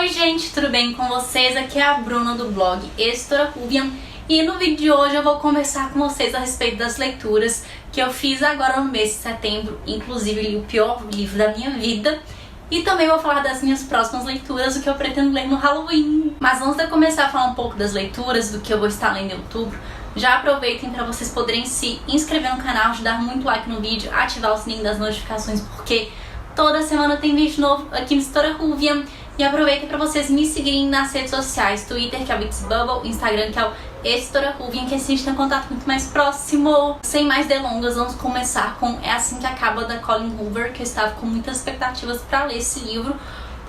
Oi gente, tudo bem com vocês? Aqui é a Bruna do blog Editora Ruvian e no vídeo de hoje eu vou conversar com vocês a respeito das leituras que eu fiz agora no mês de setembro. Inclusive li o pior livro da minha vida e também vou falar das minhas próximas leituras, o que eu pretendo ler no Halloween. Mas antes de eu começar a falar um pouco das leituras, do que eu vou estar lendo em outubro, já aproveitem para vocês poderem se inscrever no canal, dar muito like no vídeo, ativar o sininho das notificações, porque toda semana tem vídeo novo aqui no Editora Ruvian. E aproveitem para vocês me seguirem nas redes sociais, Twitter, que é o Bitsbubble, Instagram, que é o Editora Ruvian, que assim a gente tem um contato muito mais próximo. Sem mais delongas, vamos começar com É Assim Que Acaba, da Colleen Hoover, que eu estava com muitas expectativas para ler esse livro,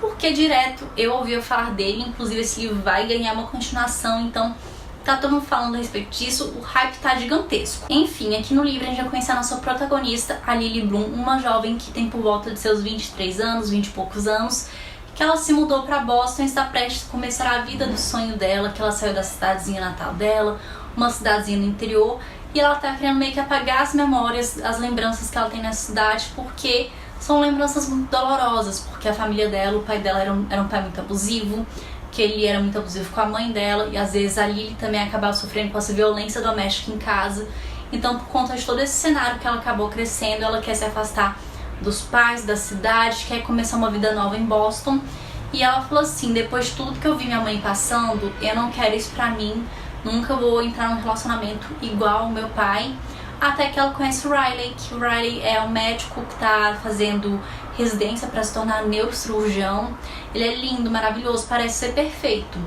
porque direto eu ouvia falar dele, inclusive esse livro vai ganhar uma continuação, então tá todo mundo falando a respeito disso, o hype tá gigantesco. Enfim, aqui no livro a gente vai conhecer a nossa protagonista, a Lily Bloom, uma jovem que tem por volta de seus 23 anos, 20 e poucos anos, que ela se mudou para Boston e está prestes a começar a vida do sonho dela, que ela saiu da cidadezinha natal dela, uma cidadezinha no interior, e ela tá querendo meio que apagar as memórias, as lembranças que ela tem nessa cidade, porque são lembranças muito dolorosas, porque a família dela, o pai dela era um pai muito abusivo, que ele era muito abusivo com a mãe dela, e às vezes a Lily também acabava sofrendo com essa violência doméstica em casa. Então, por conta de todo esse cenário que ela acabou crescendo, ela quer se afastar dos pais, da cidade, quer começar uma vida nova em Boston. E ela falou assim: depois de tudo que eu vi minha mãe passando, eu não quero isso pra mim, nunca vou entrar num relacionamento igual ao meu pai. Até que ela conhece o Riley, que o Riley é um médico que tá fazendo residência para se tornar neurocirurgião. Ele é lindo, maravilhoso, parece ser perfeito.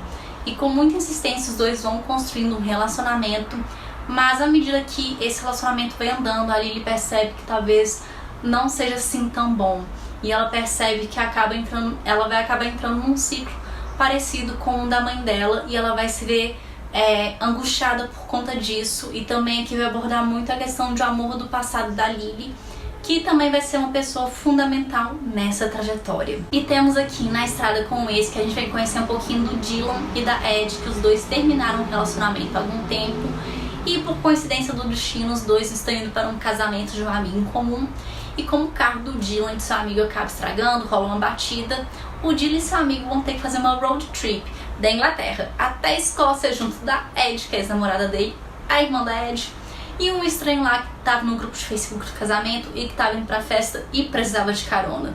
E com muita insistência os dois vão construindo um relacionamento, mas à medida que esse relacionamento vai andando, a Lily percebe que talvez não seja assim tão bom. E ela percebe que ela vai acabar entrando num ciclo parecido com o da mãe dela, e ela vai se ver angustiada por conta disso. E também aqui vai abordar muito a questão de amor do passado da Lily, que também vai ser uma pessoa fundamental nessa trajetória. E temos aqui Na Estrada com o Ex, que a gente vai conhecer um pouquinho do Dylan e da Ed, que os dois terminaram um relacionamento há algum tempo, e por coincidência do destino, os dois estão indo para um casamento de um amigo em comum. E como o carro do Dylan e do seu amigo acaba estragando, rola uma batida, o Dylan e seu amigo vão ter que fazer uma road trip da Inglaterra até a Escócia junto da Ed, que é a ex-namorada dele, a irmã da Ed, e um estranho lá que estava no grupo de Facebook do casamento e que estava indo pra festa e precisava de carona.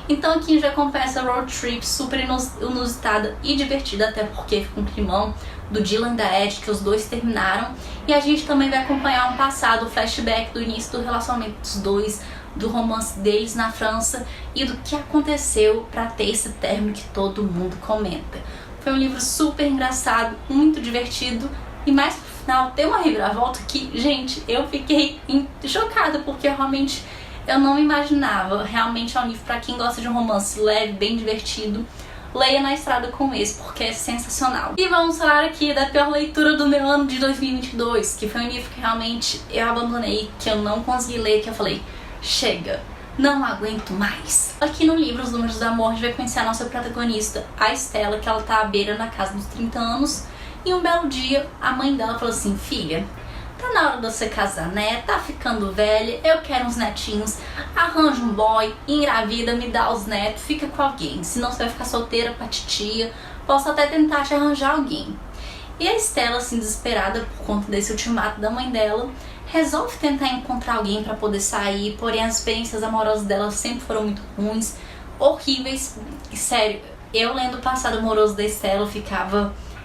Então aqui a gente já acompanha essa road trip super inusitada e divertida, até porque fica um climão do Dylan e da Ed, que os dois terminaram. E a gente também vai acompanhar um passado, o flashback do início do relacionamento dos dois, do romance deles na França e do que aconteceu para ter esse término que todo mundo comenta. Foi um livro super engraçado, muito divertido, e mais pro final tem uma reviravolta que, gente, eu fiquei chocada, porque realmente eu não imaginava. Realmente é um livro para quem gosta de um romance leve, bem divertido. Leia Na Estrada com o Ex, porque é sensacional. E vamos falar aqui da pior leitura do meu ano de 2022, que foi um livro que realmente eu abandonei, que eu não consegui ler, que eu falei: chega, não aguento mais. Aqui no livro Os Números do Amor, a gente vai conhecer a nossa protagonista, a Stella, que ela tá à beira na casa dos 30 anos. E um belo dia, a mãe dela falou assim: filha, tá na hora de você casar, né? Tá ficando velha, eu quero uns netinhos, arranja um boy, engravida, me dá os netos, fica com alguém, senão você vai ficar solteira pra titia, posso até tentar te arranjar alguém. E a Stella, assim, desesperada por conta desse ultimato da mãe dela, resolve tentar encontrar alguém pra poder sair, porém as experiências amorosas dela sempre foram muito ruins, horríveis. E, sério, eu lendo o passado amoroso da Stella,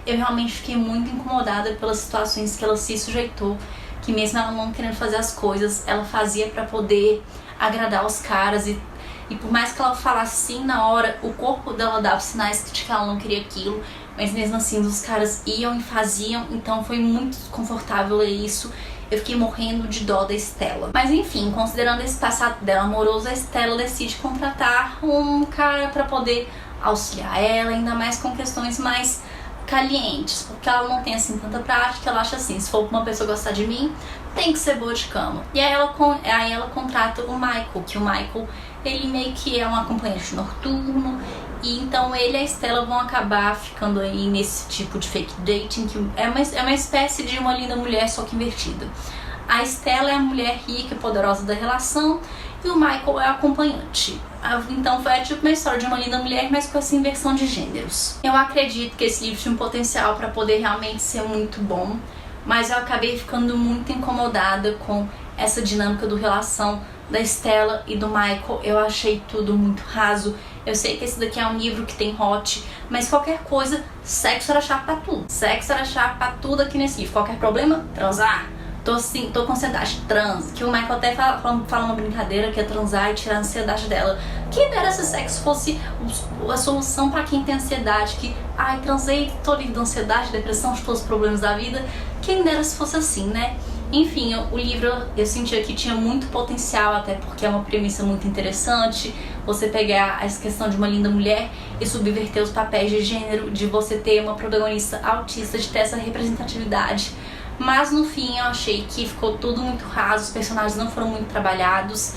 eu realmente fiquei muito incomodada pelas situações que ela se sujeitou, que mesmo ela não querendo fazer as coisas, ela fazia pra poder agradar os caras, e por mais que ela falasse sim na hora, o corpo dela dava sinais de que ela não queria aquilo, mas mesmo assim os caras iam e faziam. Então foi muito desconfortável ler isso. Eu fiquei morrendo de dó da Stella. Mas enfim, considerando esse passado dela amoroso, a Stella decide contratar um cara pra poder auxiliar ela, ainda mais com questões mais calientes, porque ela não tem assim tanta prática. Ela acha assim: se for pra uma pessoa gostar de mim, tem que ser boa de cama. E aí ela contrata o Michael, que o Michael, ele meio que é um acompanhante noturno, e então ele e a Stella vão acabar ficando aí nesse tipo de fake dating, que é uma espécie de Uma Linda Mulher, só que invertida. A Stella é a mulher rica e poderosa da relação, e o Michael é o acompanhante. Então foi tipo uma história de uma linda mulher, mas com essa inversão de gêneros. Eu acredito que esse livro tinha um potencial para poder realmente ser muito bom, mas eu acabei ficando muito incomodada com essa dinâmica do relação da Stella e do Michael. Eu achei tudo muito raso. Eu sei que esse daqui é um livro que tem hot, mas qualquer coisa, sexo era chave pra tudo. Sexo era chave pra tudo aqui nesse livro. Qualquer problema, transar. Tô com ansiedade, trans. Que o Michael até fala uma brincadeira que é transar e tirar a ansiedade dela. Quem dera se sexo fosse a solução pra quem tem ansiedade. Que, ai, transei, tô livre de ansiedade, depressão, de todos os problemas da vida. Quem dera se fosse assim, né? Enfim, o livro eu sentia que tinha muito potencial, até porque é uma premissa muito interessante. Você pegar essa questão de uma linda mulher e subverter os papéis de gênero, de você ter uma protagonista autista, de ter essa representatividade. Mas no fim eu achei que ficou tudo muito raso, os personagens não foram muito trabalhados.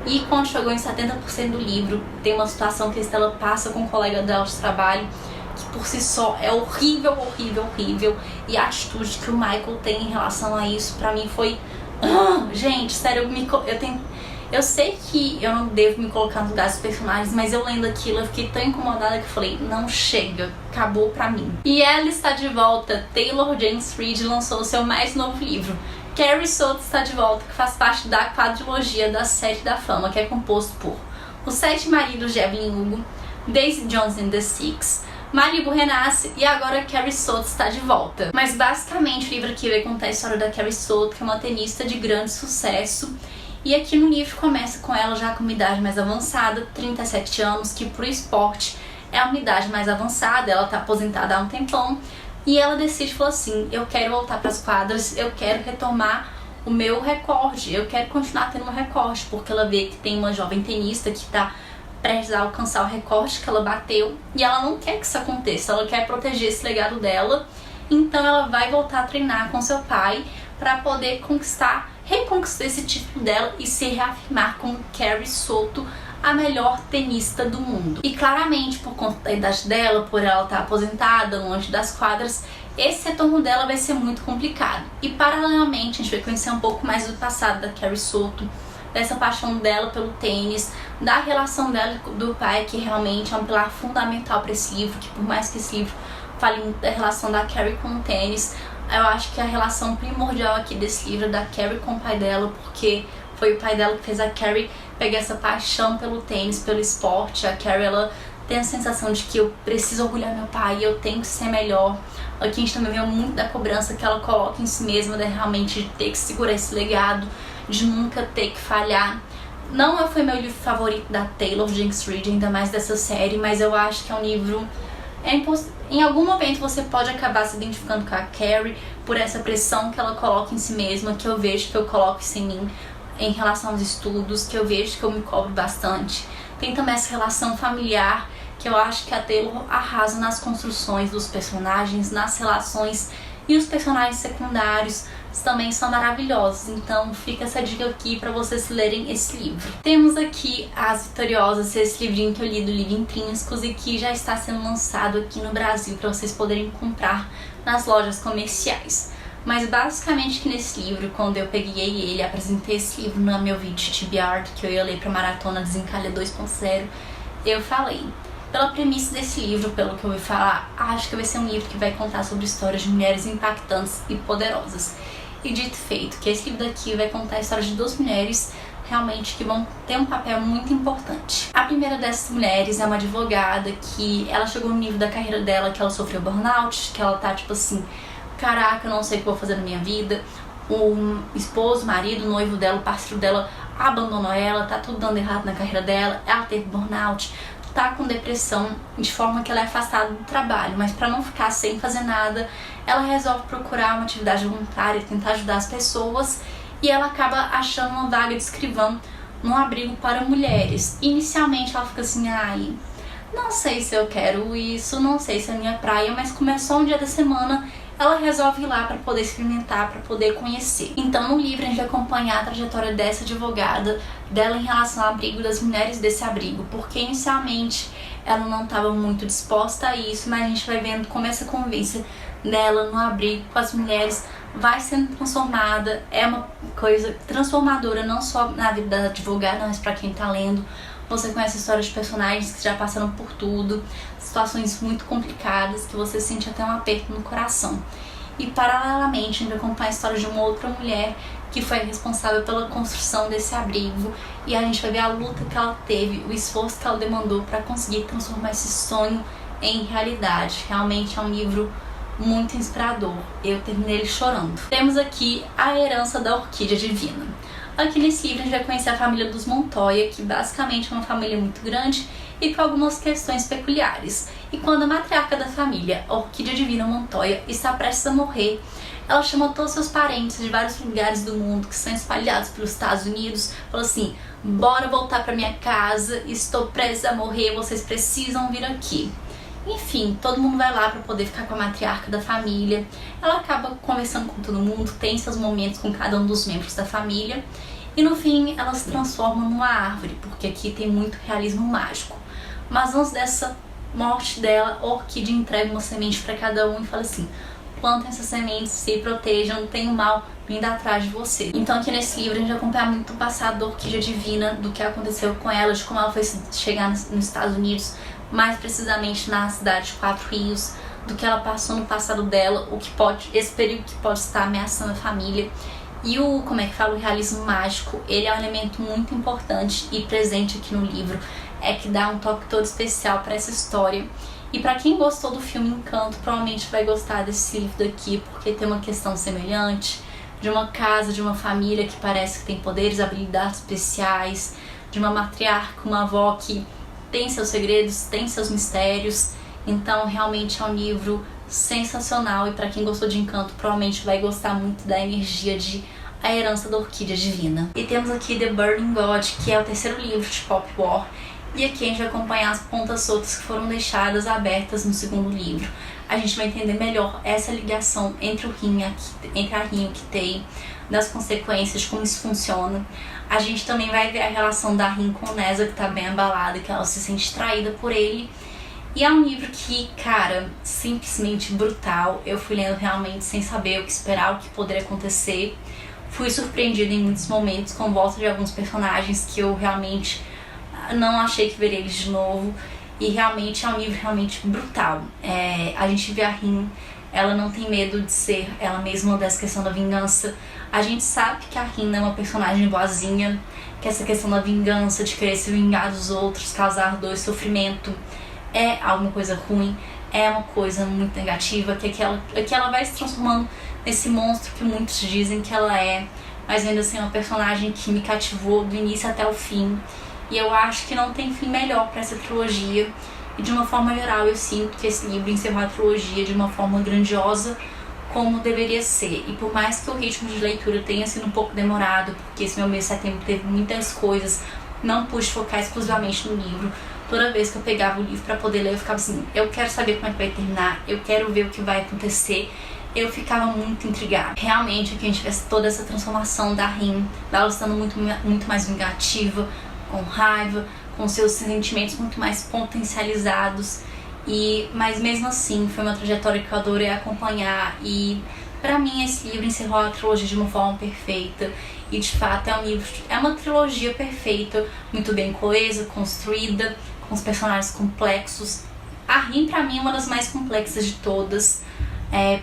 E quando chegou em 70% do livro, tem uma situação que a Stella passa com um colega dela de trabalho, que por si só é horrível, horrível, horrível. E a atitude que o Michael tem em relação a isso, pra mim foi... gente, sério, eu sei que eu não devo me colocar no lugar dos personagens, mas eu lendo aquilo, eu fiquei tão incomodada que eu falei, não chega, acabou pra mim. E ela está de volta. Taylor James Reid lançou o seu mais novo livro. Carrie Soto está de volta, que faz parte da quadrilogia das 7 da Fama, que é composto por Os 7 Maridos de Evelyn Hugo, Daisy Jones and the Six, Malibu renasce e agora Carrie Soto está de volta. Mas basicamente o livro aqui vai contar a história da Carrie Soto, que é uma tenista de grande sucesso. E aqui no livro começa com ela já com uma idade mais avançada, 37 anos, que pro esporte é uma idade mais avançada, ela tá aposentada há um tempão. E ela decide, falou assim, eu quero voltar para as quadras, eu quero retomar o meu recorde, eu quero continuar tendo um recorde, porque ela vê que tem uma jovem tenista que tá prestes a alcançar o recorde que ela bateu, e ela não quer que isso aconteça, ela quer proteger esse legado dela. Então ela vai voltar a treinar com seu pai para poder reconquistar esse título dela e se reafirmar como Carrie Soto, a melhor tenista do mundo. E claramente, por conta da idade dela, por ela estar aposentada, longe das quadras, esse retorno dela vai ser muito complicado. E paralelamente, a gente vai conhecer um pouco mais do passado da Carrie Soto, dessa paixão dela pelo tênis, da relação dela do pai, que realmente é um pilar fundamental para esse livro, que por mais que esse livro fale muito da relação da Carrie com o tênis, eu acho que a relação primordial aqui desse livro é da Carrie com o pai dela, porque foi o pai dela que fez a Carrie pegar essa paixão pelo tênis, pelo esporte. A Carrie, ela tem a sensação de que eu preciso orgulhar meu pai, eu tenho que ser melhor. Aqui a gente também vê muito da cobrança que ela coloca em si mesma, de realmente ter que segurar esse legado, de nunca ter que falhar. Não foi meu livro favorito da Taylor James Reid, ainda mais dessa série, mas eu acho que é um livro... Em algum momento você pode acabar se identificando com a Carrie por essa pressão que ela coloca em si mesma, que eu vejo que eu coloco isso em mim em relação aos estudos, que eu vejo que eu me cobro bastante. Tem também essa relação familiar, que eu acho que a Taylor arrasa nas construções dos personagens, nas relações, e os personagens secundários também são maravilhosos. Então fica essa dica aqui para vocês lerem esse livro. Temos aqui As Vitoriosas, esse livrinho que eu li do Livro Intrínsecos e que já está sendo lançado aqui no Brasil para vocês poderem comprar nas lojas comerciais. Mas basicamente que nesse livro, quando eu peguei ele, apresentei esse livro no meu vídeo de TBR, que eu ia ler pra Maratona Desencalha 2.0, eu falei, pela premissa desse livro, pelo que eu ouvi falar, acho que vai ser um livro que vai contar sobre histórias de mulheres impactantes e poderosas. E dito e feito, que esse livro daqui vai contar a história de 2 mulheres realmente que vão ter um papel muito importante. A primeira dessas mulheres é uma advogada que ela chegou no nível da carreira dela que ela sofreu burnout, que ela tá tipo assim, caraca, eu não sei o que eu vou fazer na minha vida. O esposo, o marido, o noivo dela, o parceiro dela abandonou ela, tá tudo dando errado na carreira dela, ela teve burnout, tá com depressão, de forma que ela é afastada do trabalho, mas para não ficar sem fazer nada, ela resolve procurar uma atividade voluntária, tentar ajudar as pessoas, e ela acaba achando uma vaga de escrivã num abrigo para mulheres. Inicialmente ela fica assim, ai, não sei se eu quero isso, não sei se é a minha praia, mas começou um dia da semana, ela resolve ir lá para poder experimentar, para poder conhecer. Então no livro a gente vai acompanhar a trajetória dessa advogada, dela em relação ao abrigo, das mulheres desse abrigo, porque inicialmente ela não estava muito disposta a isso, mas a gente vai vendo como essa convivência dela no abrigo com as mulheres vai sendo transformada. É uma coisa transformadora, não só na vida da advogada, mas para quem tá lendo, você conhece histórias de personagens que já passaram por tudo, situações muito complicadas, que você sente até um aperto no coração. E paralelamente a gente acompanha a história de uma outra mulher que foi responsável pela construção desse abrigo, e a gente vai ver a luta que ela teve, o esforço que ela demandou para conseguir transformar esse sonho em realidade. Realmente é um livro muito inspirador. Eu terminei ele chorando. Temos aqui A Herança da Orquídea Divina. Aqui nesse livro a gente vai conhecer a família dos Montoya, que basicamente é uma família muito grande e com algumas questões peculiares. E quando a matriarca da família, a Orquídea Divina Montoya, está prestes a morrer, ela chama todos seus parentes de vários lugares do mundo que estão espalhados pelos Estados Unidos, falou assim: bora voltar para minha casa, estou prestes a morrer, vocês precisam vir aqui. Enfim, todo mundo vai lá para poder ficar com a matriarca da família. Ela acaba conversando com todo mundo, tem seus momentos com cada um dos membros da família, e no fim ela se transforma numa árvore, porque aqui tem muito realismo mágico. Mas antes dessa morte dela, a Orquídea entrega uma semente para cada um e fala assim: plantem essas sementes, se protejam, tem o mal vindo atrás de você. Então aqui nesse livro a gente acompanha muito o passado da Orquídea Divina, do que aconteceu com ela, de como ela foi chegar nos Estados Unidos, mais precisamente na cidade de Quatro Rios, do que ela passou no passado dela, esse período que pode estar ameaçando a família. E o realismo mágico, ele é um elemento muito importante e presente aqui no livro, é que dá um toque todo especial para essa história. E para quem gostou do filme Encanto, provavelmente vai gostar desse livro daqui, porque tem uma questão semelhante, de uma casa, de uma família que parece que tem poderes, habilidades especiais, de uma matriarca, uma avó que tem seus segredos, tem seus mistérios. Então realmente é um livro sensacional, e para quem gostou de Encanto provavelmente vai gostar muito da energia de A Herança da Orquídea Divina. E temos aqui The Burning God, que é o terceiro livro de Pop War, e aqui a gente vai acompanhar as pontas soltas que foram deixadas abertas no segundo livro. A gente vai entender melhor essa ligação entre a Rin e o Kitei, das consequências, de como isso funciona. A gente também vai ver a relação da Rin com o Neza, que tá bem abalada, que ela se sente traída por ele. E é um livro que, cara, simplesmente brutal. Eu fui lendo realmente sem saber o que esperar, o que poderia acontecer. Fui surpreendida em muitos momentos com a volta de alguns personagens que eu realmente não achei que veria eles de novo. E realmente é um livro realmente brutal. A gente vê a Rin, ela não tem medo de ser ela mesma, dessa questão da vingança. A gente sabe que a Rin é uma personagem boazinha, que essa questão da vingança, de querer se vingar dos outros, causar dor e sofrimento, é alguma coisa ruim, é uma coisa muito negativa, que ela vai se transformando nesse monstro que muitos dizem que ela é, mas ainda assim é uma personagem que me cativou do início até o fim. E eu acho que não tem fim melhor para essa trilogia. E de uma forma geral eu sinto que esse livro encerrou a trilogia de uma forma grandiosa, como deveria ser. E por mais que o ritmo de leitura tenha sido um pouco demorado, porque esse meu mês de setembro teve muitas coisas, não pude focar exclusivamente no livro. Toda vez que eu pegava o livro para poder ler, eu ficava assim: eu quero saber como é que vai terminar, eu quero ver o que vai acontecer. Eu ficava muito intrigada. Realmente aqui a gente vê toda essa transformação da Rin, dela estando muito mais vingativa, com raiva, com seus sentimentos muito mais potencializados. Mas mesmo assim foi uma trajetória que eu adorei acompanhar, e pra mim esse livro encerrou a trilogia de uma forma perfeita. E de fato é uma trilogia perfeita, muito bem coesa, construída, com os personagens complexos. A Rin pra mim é uma das mais complexas de todas,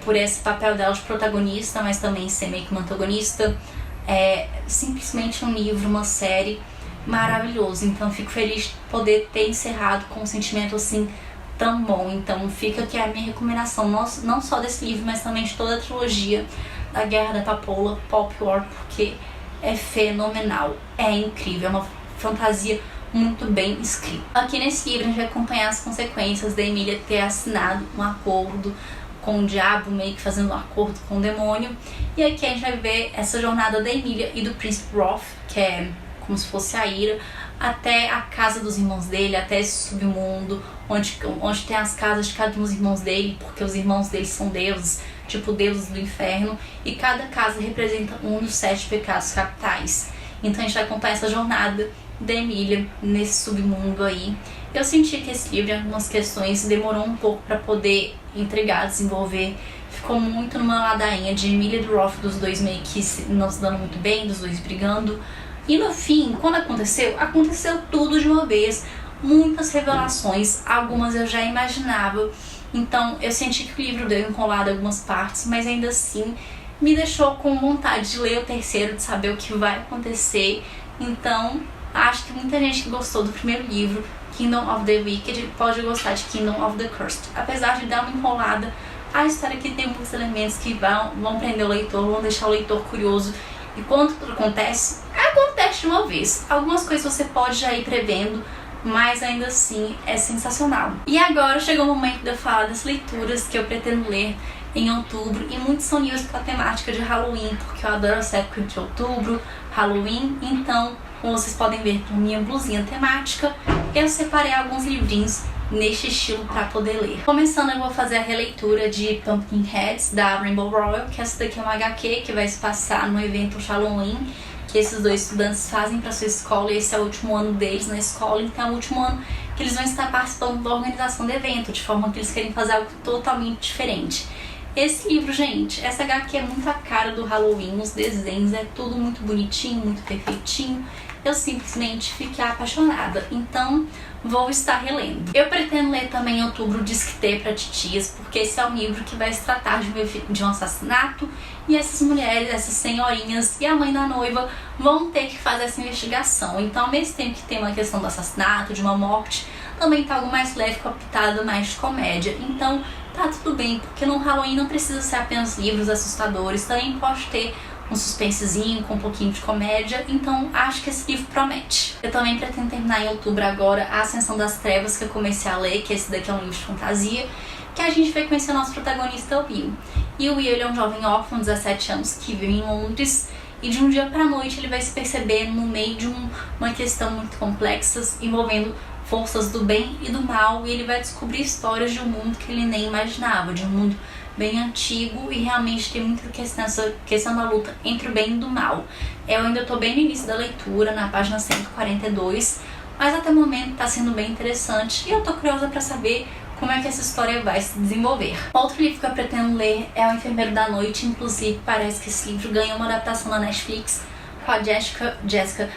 por esse papel dela de protagonista, mas também ser meio que uma antagonista. É simplesmente um livro, uma série maravilhoso. Então fico feliz de poder ter encerrado com um sentimento assim tão bom. Então fica aqui a minha recomendação, não só desse livro, mas também de toda a trilogia da Guerra da Papoula, Pop War, porque é fenomenal, é incrível, é uma fantasia muito bem escrita. Aqui nesse livro a gente vai acompanhar as consequências da Emilia ter assinado um acordo com o diabo, meio que fazendo um acordo com o demônio. E aqui a gente vai ver essa jornada da Emilia e do príncipe Roth, que é como se fosse a Ira, até a casa dos irmãos dele, até esse submundo, onde tem as casas de cada um dos irmãos dele, porque os irmãos dele são deuses, tipo deuses do inferno, e cada casa representa um dos 7 pecados capitais. Então a gente vai acompanhar essa jornada da Emilia nesse submundo aí. Eu senti que esse livro, em algumas questões, demorou um pouco para poder entregar, desenvolver. Ficou muito numa ladainha de Emilia e do Roth, dos dois meio que não se dando muito bem, dos dois brigando. E no fim, quando aconteceu tudo de uma vez, muitas revelações, algumas eu já imaginava. Então eu senti que o livro deu enrolado em algumas partes, mas ainda assim me deixou com vontade de ler o terceiro, de saber o que vai acontecer. Então acho que muita gente que gostou do primeiro livro, Kingdom of the Wicked, pode gostar de Kingdom of the Cursed. Apesar de dar uma enrolada, a história aqui tem muitos elementos que vão prender o leitor, vão deixar o leitor curioso. E quando tudo acontece de uma vez. Algumas coisas você pode já ir prevendo, mas ainda assim é sensacional. E agora chegou o momento de eu falar das leituras que eu pretendo ler em outubro, e muitos são livros com a temática de Halloween, porque eu adoro essa época de outubro, Halloween. Então, como vocês podem ver por minha blusinha temática, eu separei alguns livrinhos neste estilo para poder ler. Começando, eu vou fazer a releitura de Pumpkinheads, da Rainbow Rowell, que essa daqui é uma HQ que vai se passar no evento Halloween, que esses dois estudantes fazem para sua escola, e esse é o último ano deles na escola, então é o último ano que eles vão estar participando da organização do evento, de forma que eles querem fazer algo totalmente diferente. Esse livro, gente, essa HQ é muito a cara do Halloween, os desenhos, é tudo muito bonitinho, muito perfeitinho. Eu simplesmente fiquei apaixonada, então vou estar relendo. Eu pretendo ler também em outubro Disque para Titias, porque esse é um livro que vai se tratar de um assassinato, e essas mulheres, essas senhorinhas e a mãe da noiva vão ter que fazer essa investigação. Então, ao mesmo tempo que tem uma questão do assassinato, de uma morte, também tá algo mais leve, com a pitada mais de comédia. Então tá tudo bem, porque no Halloween não precisa ser apenas livros assustadores, também pode ter um suspensezinho com um pouquinho de comédia, então acho que esse livro promete. Eu também pretendo terminar em outubro agora A Ascensão das Trevas, que eu comecei a ler, que esse daqui é um livro de fantasia, que a gente vai conhecer o nosso protagonista, o Will. E o Will, ele é um jovem órfão de 17 anos que vive em Londres, e de um dia pra noite ele vai se perceber no meio de uma questão muito complexa envolvendo forças do bem e do mal, e ele vai descobrir histórias de um mundo que ele nem imaginava, de um mundo bem antigo, e realmente tem muita questão da luta entre o bem e do mal. Eu ainda tô bem no início da leitura, na página 142, mas até o momento tá sendo bem interessante, e eu tô curiosa pra saber como é que essa história vai se desenvolver. Outro livro que eu pretendo ler é O Enfermeiro da Noite, inclusive parece que esse livro ganhou uma adaptação na Netflix com a Jessica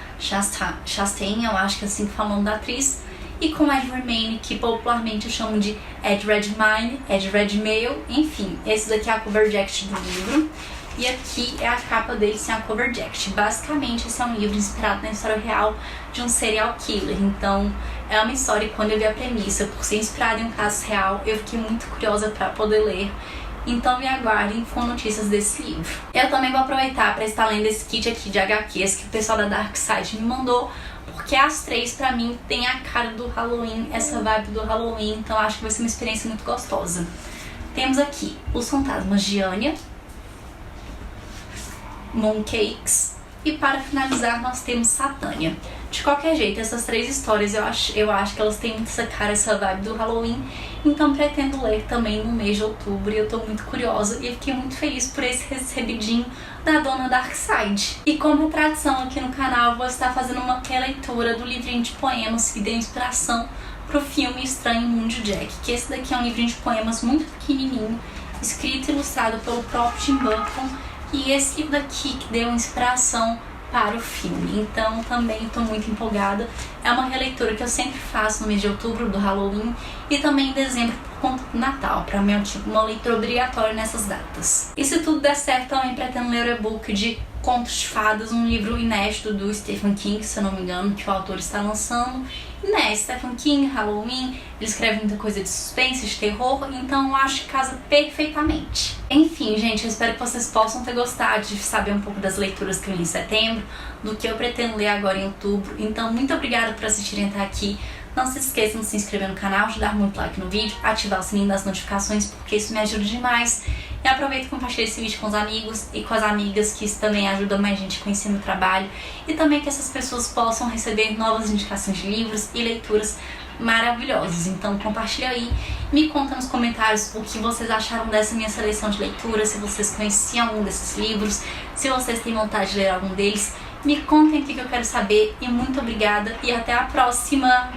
Chastain, eu acho que é assim que fala o nome da atriz, e com Ed Redmayne, que popularmente eu chamo de Ed Redmayne, Ed Redmayne, enfim, esse daqui é a cover jacket do livro, e aqui é a capa dele sem a cover jacket. Basicamente, esse é um livro inspirado na história real de um serial killer, então é uma história, e quando eu vi a premissa, por ser inspirada em um caso real, eu fiquei muito curiosa para poder ler. Então me aguardem com notícias desse livro. Eu também vou aproveitar para estar lendo esse kit aqui de HQs que o pessoal da Dark Side me mandou, porque as três pra mim tem a cara do Halloween, essa vibe do Halloween, então acho que vai ser uma experiência muito gostosa. Temos aqui Os Fantasmas de Anya, Mooncakes, e para finalizar nós temos Satânia. De qualquer jeito, essas três histórias eu acho que elas têm muito essa cara, essa vibe do Halloween, então pretendo ler também no mês de outubro, e eu tô muito curiosa, e eu fiquei muito feliz por esse recebidinho da dona Darkside. E como é tradição aqui no canal, eu vou estar fazendo uma releitura do livrinho de poemas que deu inspiração pro filme Estranho Mundo de Jack, que esse daqui é um livrinho de poemas muito pequenininho, escrito e ilustrado pelo próprio Tim Burton, e esse livro daqui que deu inspiração para o filme, então também estou muito empolgada. É uma releitura que eu sempre faço no mês de outubro do Halloween, e também em dezembro por conta do Natal, para mim é uma leitura obrigatória nessas datas. E se tudo der certo, também pretendo ler o e-book de Contos de Fadas, um livro inédito do Stephen King, se eu não me engano, que o autor está lançando. E né, Stephen King, Halloween, ele escreve muita coisa de suspense, de terror, então eu acho que casa perfeitamente. Enfim, gente, eu espero que vocês possam ter gostado de saber um pouco das leituras que eu li em setembro, do que eu pretendo ler agora em outubro. Então, muito obrigada por assistirem até aqui. Não se esqueçam de se inscrever no canal, de dar muito like no vídeo, ativar o sininho das notificações, porque isso me ajuda demais. E aproveita e compartilha esse vídeo com os amigos e com as amigas, que isso também ajuda mais gente a conhecer meu trabalho. E também que essas pessoas possam receber novas indicações de livros e leituras maravilhosos. Então compartilha aí, me conta nos comentários o que vocês acharam dessa minha seleção de leituras, se vocês conheciam algum desses livros, se vocês têm vontade de ler algum deles. Me contem aqui que eu quero saber, e muito obrigada e até a próxima!